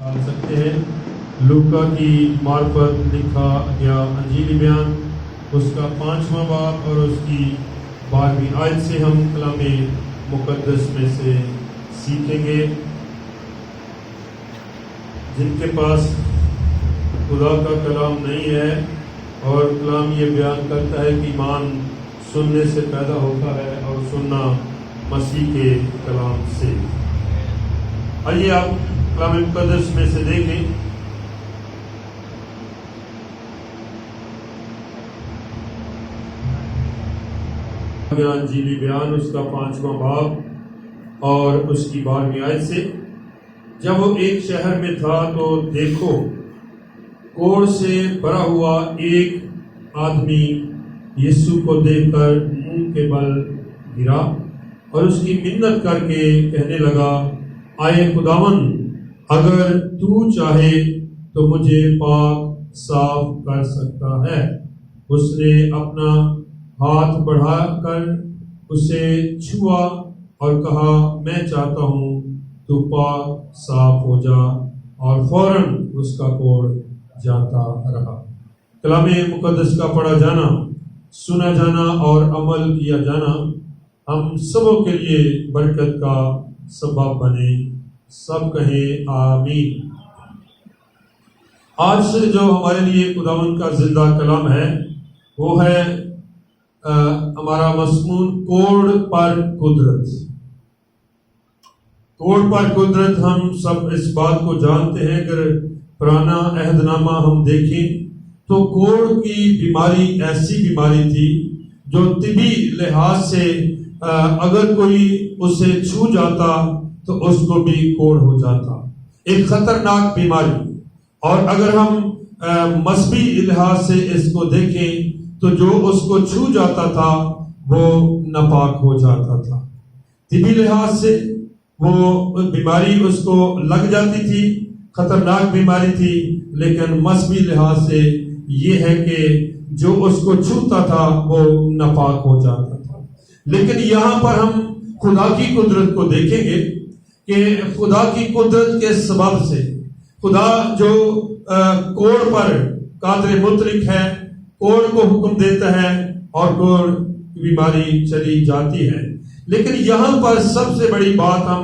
डाल सकते हैं। लूका की मार्फत लिखा गया अंजीली बयान उसका 5वां बाब और उसकी 12वीं आयत से हम कलाम मुकद्दस में से सीखेंगे। जिनके पास खुदा का कलाम नहीं है और कलाम ये बयान करता है कि ईमान सुनने से पैदा होता है और सुनना मसीह के कलाम से। आइए आप कलाम मुकद्दस में से देखें। अंजीली बयान उसका 5वां बाब और उसकी 12वीं आयत से। जब वो एक शहर में था तो देखो कोढ़ से भरा हुआ एक आदमी यीशु को देखकर मुंह के बल गिरा और उसकी मिन्नत करके कहने लगा, आए खुदावन, अगर तू चाहे तो मुझे पाक साफ कर सकता है। उसने अपना हाथ बढ़ाकर उसे छुआ और कहा, मैं चाहता हूँ तू पाक साफ हो जा, और फौरन उसका कोढ़ जाता रहा। कलाम मुकद्दस का पढ़ा जाना, सुना जाना और अमल किया जाना हम सबों के लिए बरकत का सबब बने। सब कहें आमीन। आज से जो हमारे लिए खुदावंद का जिंदा कलाम है वो है हमारा मज़मून कोढ़ पर कुदरत। कोढ़ पर कुदरत, हम सब इस बात को जानते हैं। अगर पुराना अहदनामा हम देखें तो कोढ़ की बीमारी ऐसी बीमारी थी जो तिबी लिहाज से अगर कोई उसे छू जाता तो उसको भी कोढ़ हो जाता, एक खतरनाक बीमारी। और अगर हम मजहबी लिहाज से इसको देखें तो जो उसको छू जाता था वो नापाक हो जाता था। तिबी लिहाज से वो बीमारी उसको लग जाती थी, खतरनाक बीमारी थी। लेकिन मजहबी लिहाज से ये है कि जो उसको छूता था वो नापाक हो जाता था। लेकिन यहाँ पर हम खुदा की कुदरत को देखेंगे कि खुदा की कुदरत के सबब से खुदा जो कोढ़ पर कादिर मुतलक है, कोढ़ को हुक्म देता है और कोढ़ बीमारी चली जाती है। लेकिन यहाँ पर सबसे बड़ी बात हम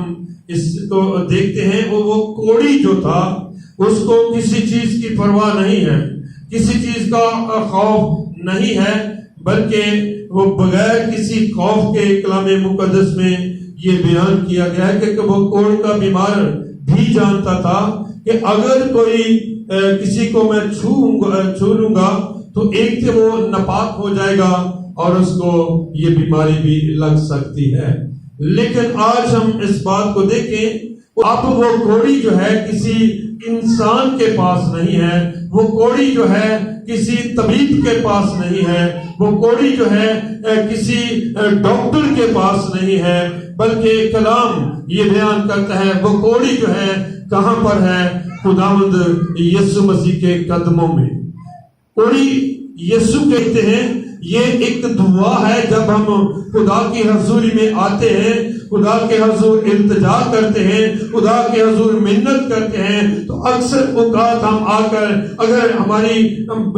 इसको देखते हैं, वो कोढ़ी जो था उसको किसी चीज की परवाह नहीं है, किसी चीज का खौफ नहीं है, बल्कि वो बगैर किसी खौफ के कलाम मुकद्दस में ये बयान किया गया है कि वो कोढ़ का बीमार भी जानता था कि अगर कोई किसी को मैं छू लूंगा तो एक तो वो नापाक हो जाएगा और उसको ये बीमारी भी लग सकती है। लेकिन आज हम इस बात को देखें, अब वो कोढ़ी जो है किसी इंसान के पास नहीं है, वो कोढ़ी जो है किसी तबीब के पास नहीं है, वो कोढ़ी जो है किसी डॉक्टर के पास नहीं है, बल्कि कलाम ये बयान करता है वो कोढ़ी जो है कहां पर है, खुदावंद यीशु मसीह के कदमों में। कोढ़ी यीशु कहते हैं ये एक दुआ है। जब हम खुदा की हजूरी में आते हैं, खुदा के हजूर इल्तिजा करते हैं, खुदा के हजूर मिन्नत करते हैं, तो अक्सर औकात हम आकर अगर हमारी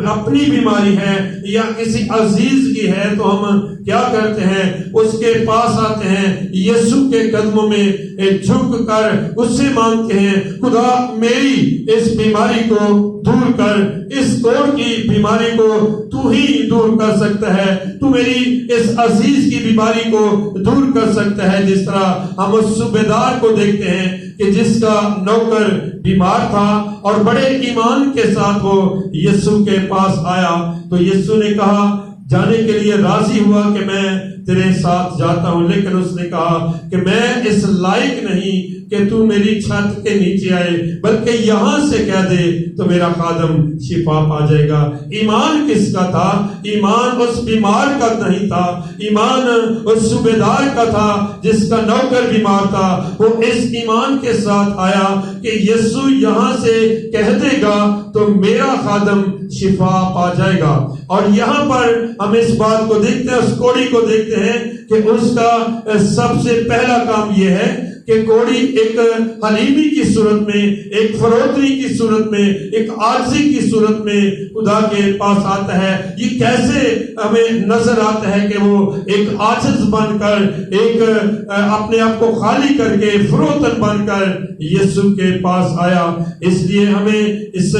अपनी बीमारी है या किसी अजीज की है तो हम क्या करते हैं, उसके पास आते हैं, यीशु के कदमों में झुक कर उससे मांगते हैं, खुदा मेरी इस बीमारी को दूर कर, इस कोढ़ की बीमारी को तू ही दूर कर सकता है, तू मेरी इस अजीज की बीमारी को दूर कर सकता है। जिस तरह हम उस सूबेदार को देखते हैं कि जिसका नौकर बीमार था और बड़े ईमान के साथ वो यीशु के पास आया, तो यीशु ने कहा, जाने के लिए राजी हुआ कि मैं तेरे साथ जाता हूं, लेकिन उसने कहा कि मैं इस लायक नहीं कि तू मेरी छत के नीचे आए, बल्कि यहां से कह दे तो मेरा खादम शिफा पा जाएगा। ईमान किसका था? ईमान उस बीमार का नहीं था, ईमान उस सूबेदार का था जिसका नौकर बीमार था। वो इस ईमान के साथ आया कि यीशु यहां से कह देगा तो मेरा खादम शिफा पा जाएगा। और यहाँ पर हम इस बात को देखते हैं, उस कोढ़ी को देखते हैं कि उसका सबसे पहला काम यह है کہ کوڑی ایک حلیمی کی صورت میں، ایک فروتنی کی صورت میں، ایک عاجزی کی صورت میں خدا کے پاس آتا ہے، یہ کیسے ہمیں نظر آتا ہے کہ وہ ایک عاجز بن کر، ایک اپنے آپ کو خالی کر کے فروتن بن کر یسوع کے پاس آیا۔ اس لیے ہمیں اس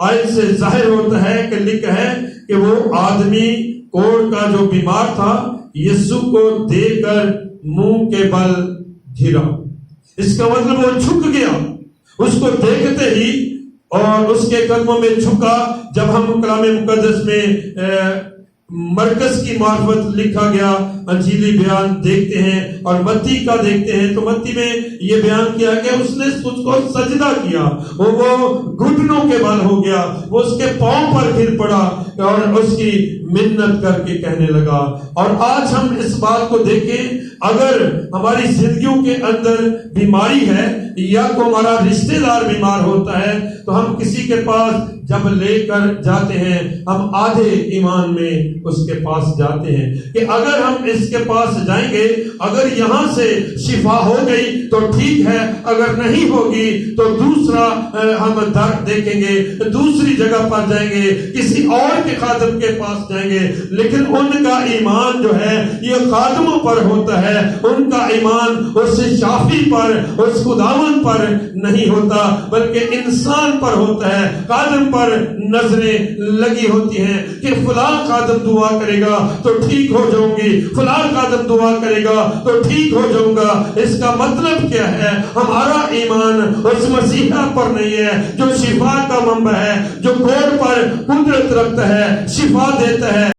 آیت سے ظاہر ہوتا ہے کہ لکھا ہے کہ وہ آدمی کوڑ کا جو بیمار تھا یسوع کو دیکھ کر منہ کے بل گرا۔ اس کا مطلب وہ جھک گیا، اس کو دیکھتے ہی اور اس کے قدموں میں جھکا۔ جب ہم کلام مقدس میں مرکز کی معرفت لکھا گیا انجیلی بیان دیکھتے ہیں اور متی کا دیکھتے ہیں تو متی میں یہ بیان کیا کہ اس نے تجھ کو سجدہ کیا، وہ گھٹنوں کے بل ہو گیا، وہ اس کے پاؤں پر گر پڑا اور اس کی منت کر کے کہنے لگا۔ اور آج ہم اس بات کو دیکھیں، اگر ہماری زندگیوں کے اندر بیماری ہے یا کوئی ہمارا رشتہ دار بیمار ہوتا ہے تو ہم کسی کے پاس جب لے کر جاتے ہیں ہم آدھے ایمان میں اس کے پاس جاتے ہیں کہ اگر ہم اس کے پاس جائیں گے، اگر یہاں سے شفا ہو گئی تو ٹھیک ہے، اگر نہیں ہوگی تو دوسرا ہم درد دیکھیں گے، دوسری جگہ پر جائیں گے، کسی اور کے خادم کے پاس جائیں گے۔ لیکن ان کا ایمان جو ہے یہ خادموں پر ہوتا ہے، ان کا ایمان اس شافی پر، اس خداوند پر نہیں ہوتا بلکہ انسان پر ہوتا ہے، خادم پر نظریں لگی ہوتی ہیں کہ فلاں خادم دعا کرے گا تو ٹھیک ہو جاؤں گی، فلاں خادم دعا کرے گا تو ٹھیک ہو جاؤں گا۔ اس کا مطلب کیا ہے؟ ہمارا ایمان اس مسیحا پر نہیں ہے جو شفا کا منبع ہے، جو کوڑ پر قدرت رکھتا ہے، شفا دیتا ہے۔